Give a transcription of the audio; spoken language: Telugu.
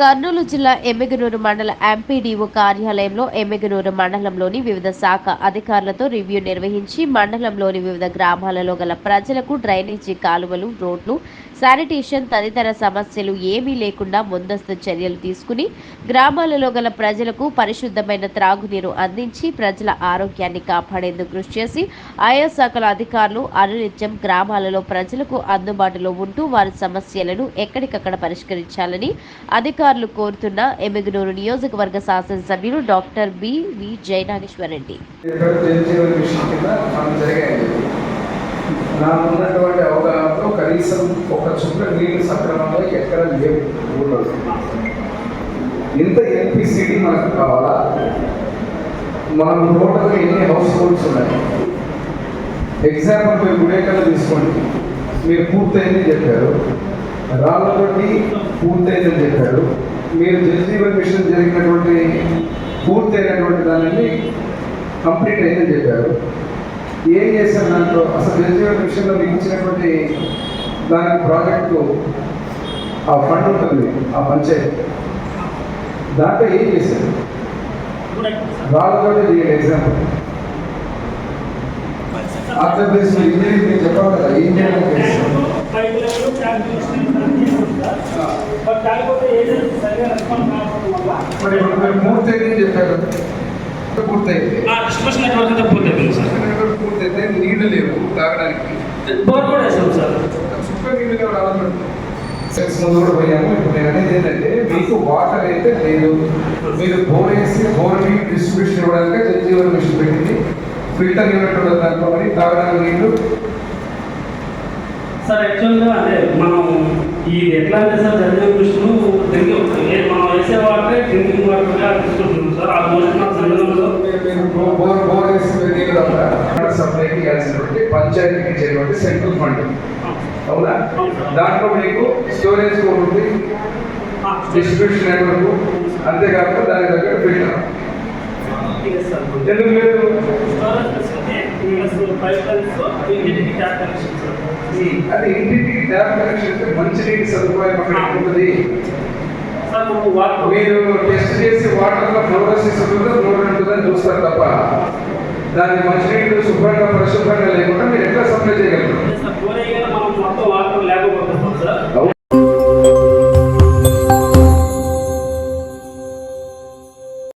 కర్నూలు జిల్లా ఎమ్మిగనూరు మండల ఎంపీడీఓ కార్యాలయంలో ఎమ్మిగనూరు మండలంలోని వివిధ శాఖ అధికారులతో రివ్యూ నిర్వహించి మండలంలోని వివిధ గ్రామాలలో గల ప్రజలకు డ్రైనేజీ కాలువలు, రోడ్లు, శానిటేషన్ తదితర సమస్యలు ఏమీ లేకుండా ముందస్తు చర్యలు తీసుకుని గ్రామాలలో గల ప్రజలకు పరిశుద్ధమైన త్రాగునీరు అందించి ప్రజల ఆరోగ్యాన్ని కాపాడేందుకు కృషి చేసి ఆయా శాఖల అధికారులు అనునిత్యం గ్రామాలలో ప్రజలకు అందుబాటులో ఉంటూ వారి సమస్యలను ఎక్కడికక్కడ పరిష్కరించాలని అధికారులు కోరుతున్న ఎమ్మిగనూరు నియోజకవర్గ శాసనసభ్యులు డాక్టర్ బివి జయనాగేశ్వరరెడ్డి. నాకున్నటువంటి అవగాహనలో కనీసం ఒక చుక్క నీళ్లు సక్రమంగా ఎక్కడ లేవు ఊళ్ళో. ఇంత ఎల్పిసిడి మనకు కావాలా? మనం టోటల్గా ఎన్ని హౌస్ హోల్డ్స్ ఉన్నాయి? ఎగ్జాంపుల్ మీరు గుడేకల్లా తీసుకోండి, మీరు పూర్తయిందని చెప్పారు, రాళ్ళతోటి పూర్తయిందని చెప్పారు, మీరు జలజీవన్ మిషన్ జరిగినటువంటి పూర్తయినటువంటి దానిని కంప్లీట్ అయిందని చెప్పారు. ఏం చేశారు దాంట్లో? అసలు జలజీవన్ మిషన్లో మీకు ఇచ్చినటువంటి దానికి ప్రాజెక్టు ఆ ఫండ్ ఉంటుంది, ఆ పంచాయతీ దాంట్లో ఏం చేశారు? రాళ్ళతోటి చేయండి. ఎగ్జాంపుల్ ఆంధ్రప్రదేశ్ ఇంజనీరింగ్ మీరు చెప్పాలి కదా, ఏం చేయాలి? మరి పూర్తయిందని చెప్పారు, పూర్తయింది, పూర్తయితే నీళ్లు లేవు తాగడానికి, చుక్క నీళ్ళు రావాలి. ముందు కూడా పోయాము. ఇప్పుడు నేను అనేది ఏంటంటే, మీకు వాటర్ అయితే లేదు, మీరు బోర్ వేసి బోర్ నీళ్ళు డిస్ట్రిబ్యూషన్ ఇవ్వడానికి జలజీవన్ మిషన్ పెట్టింది, ఫిల్టర్ యూనిట్ ఉండదు దాంట్లో, మరి తాగడానికి నీళ్ళు. సార్ యాక్చువల్గా అదే మనం ఇది ఎట్లా అంటే సార్ జలజీవన్ మిషన్ మనం వేసే వాటర్ డ్రింకింగ్ వాటర్గా తీసుకుంటున్నాం సార్. ఆ బోర్ వేసి నీళ్ళు తప్ప సప్లైకి ఇవ్వాల్సినటువంటి పంచాయతీకి ఇచ్చేటువంటి సెంట్రల్ ఫండ్, అవునా? దాంట్లో మీకు స్టోరేజ్ ఉంటుంది, డిస్ట్రిబ్యూషన్ నెట్వర్క్, అంతేకాకుండా దాని దగ్గర ఫిల్టర్. ఎందుకు లేదు? అది ఇంటికి ట్యాప్ కనెక్షన్ అంటే మంచినీటి సదుపాయం అక్కడ ఉంటుంది. మీరు టెస్ట్ చేసి వాటర్లో ఫ్లోరోసిస్ ఉంటుందో ఫ్లోరైడ్ ఉంటుందని చూస్తారు తప్ప దాన్ని మంచినీళ్ళు శుభ్రంగా పరిశుభ్రంగా లేకుండా మీరు ఎట్లా సప్లై చేయగలరు?